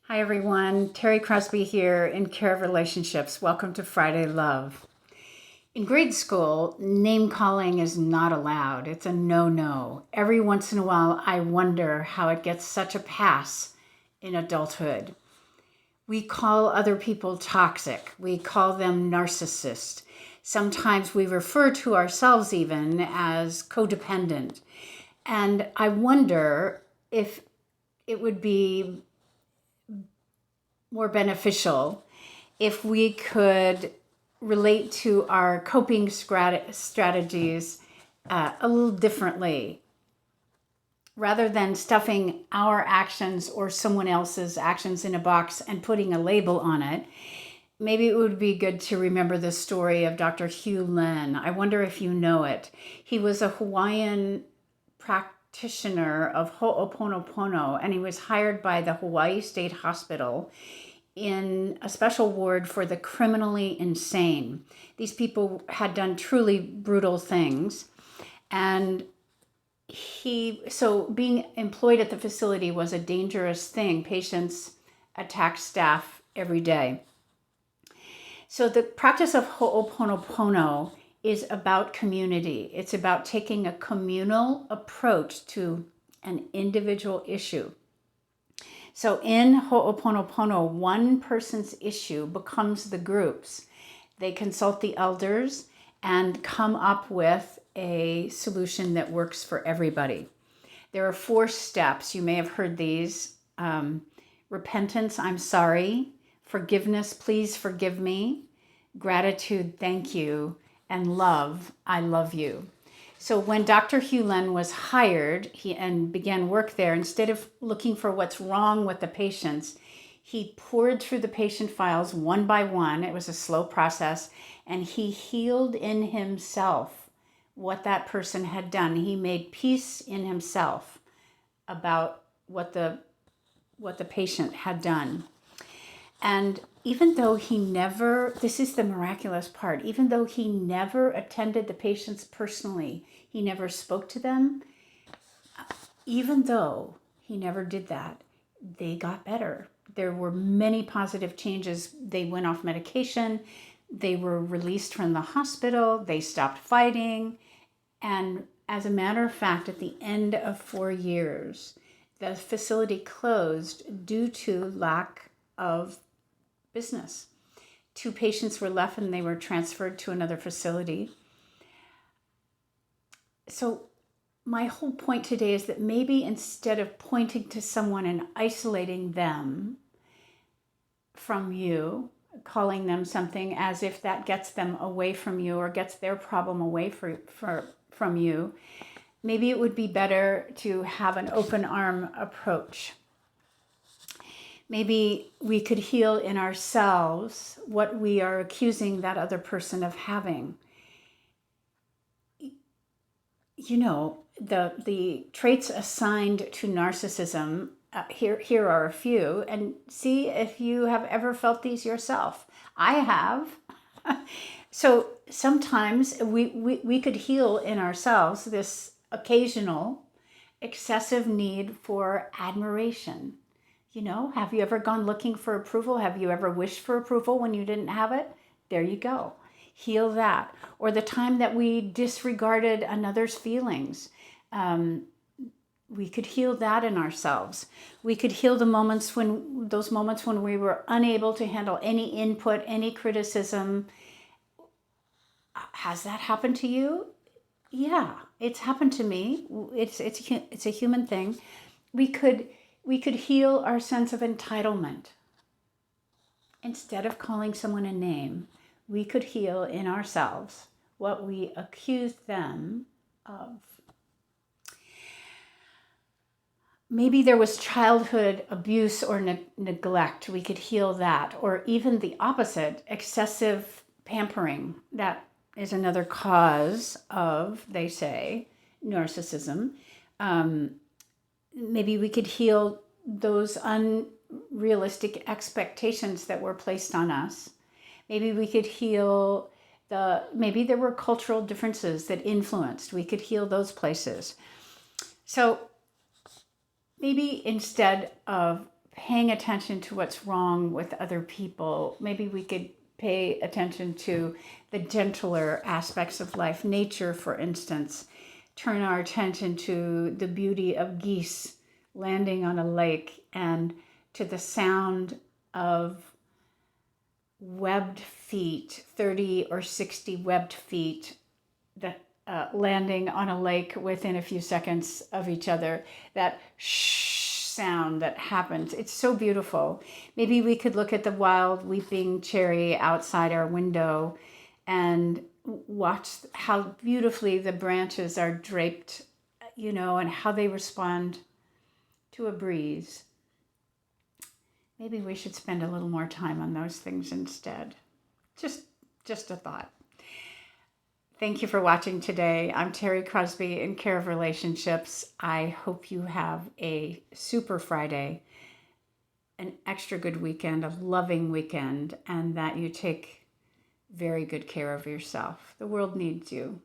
Hi everyone, Terri Crosby here in Care of Relationships. Welcome to Friday Love. In grade school, name calling is not allowed. It's a no-no. Every once in a while, I wonder how it gets such a pass in adulthood. We call other people toxic. We call them narcissist. Sometimes we refer to ourselves even as codependent. And I wonder if it would be more beneficial if we could relate to our coping strategies a little differently rather than stuffing our actions or someone else's actions in a box and putting a label on it. Maybe it would be good to remember the story of Dr. Hugh Len. I wonder if you know it. He was a Hawaiian practitioner of Hooponopono, and he was hired by the Hawaii State Hospital in a special ward for the criminally insane. These people had done truly brutal things, and so being employed at the facility was a dangerous thing. Patients attacked staff every day. So the practice of Hooponopono is about community. It's about taking a communal approach to an individual issue. So in Hooponopono, one person's issue becomes the group's. They consult the elders and come up with a solution that works for everybody. There are 4 steps. You may have heard these. Repentance, I'm sorry. Forgiveness, please forgive me. Gratitude, thank you. And love, I love you. So when Dr. Hugh Len was hired and began work there, instead of looking for what's wrong with the patients, he poured through the patient files one by one. It was a slow process, and he healed in himself what that person had done. He made peace in himself about what the patient had done. And even though this is the miraculous part, even though he never attended the patients personally, he never spoke to them, even though he never did that, they got better. There were many positive changes. They went off medication. They were released from the hospital. They stopped fighting. And as a matter of fact, at the end of 4 years, the facility closed due to lack of business. 2 patients were left and they were transferred to another facility. So my whole point today is that maybe instead of pointing to someone and isolating them from you, calling them something as if that gets them away from you or gets their problem away from you, maybe it would be better to have an open arm approach. Maybe we could heal in ourselves what we are accusing that other person of having. You know, the traits assigned to narcissism, here are a few, and see if you have ever felt these yourself. I have. So sometimes we could heal in ourselves this occasional excessive need for admiration. You know, have you ever gone looking for approval? Have you ever wished for approval when you didn't have it? There you go. Heal that. Or the time that we disregarded another's feelings. We could heal that in ourselves. We could heal those moments when we were unable to handle any input, any criticism. Has that happened to you? Yeah, it's happened to me. It's a human thing. We could heal our sense of entitlement. Instead of calling someone a name, we could heal in ourselves what we accused them of. Maybe there was childhood abuse or neglect. We could heal that. Or even the opposite, excessive pampering. That is another cause of, they say, narcissism. Maybe we could heal those unrealistic expectations that were placed on us. Maybe we could heal maybe there were cultural differences that influenced. We could heal those places. So maybe instead of paying attention to what's wrong with other people. Maybe we could pay attention to the gentler aspects of life. Nature, for instance. Turn our attention to the beauty of geese landing on a lake and to the sound of webbed feet, 30 or 60 webbed feet that landing on a lake within a few seconds of each other. That shh sound that happens. It's so beautiful. Maybe we could look at the wild weeping cherry outside our window and watch how beautifully the branches are draped, and how they respond to a breeze. Maybe we should spend a little more time on those things instead. Just a thought. Thank you for watching today. I'm Terri Crosby in Care of Relationships. I hope you have a super Friday, an extra good weekend, a loving weekend, and that you take very good care of yourself. The world needs you.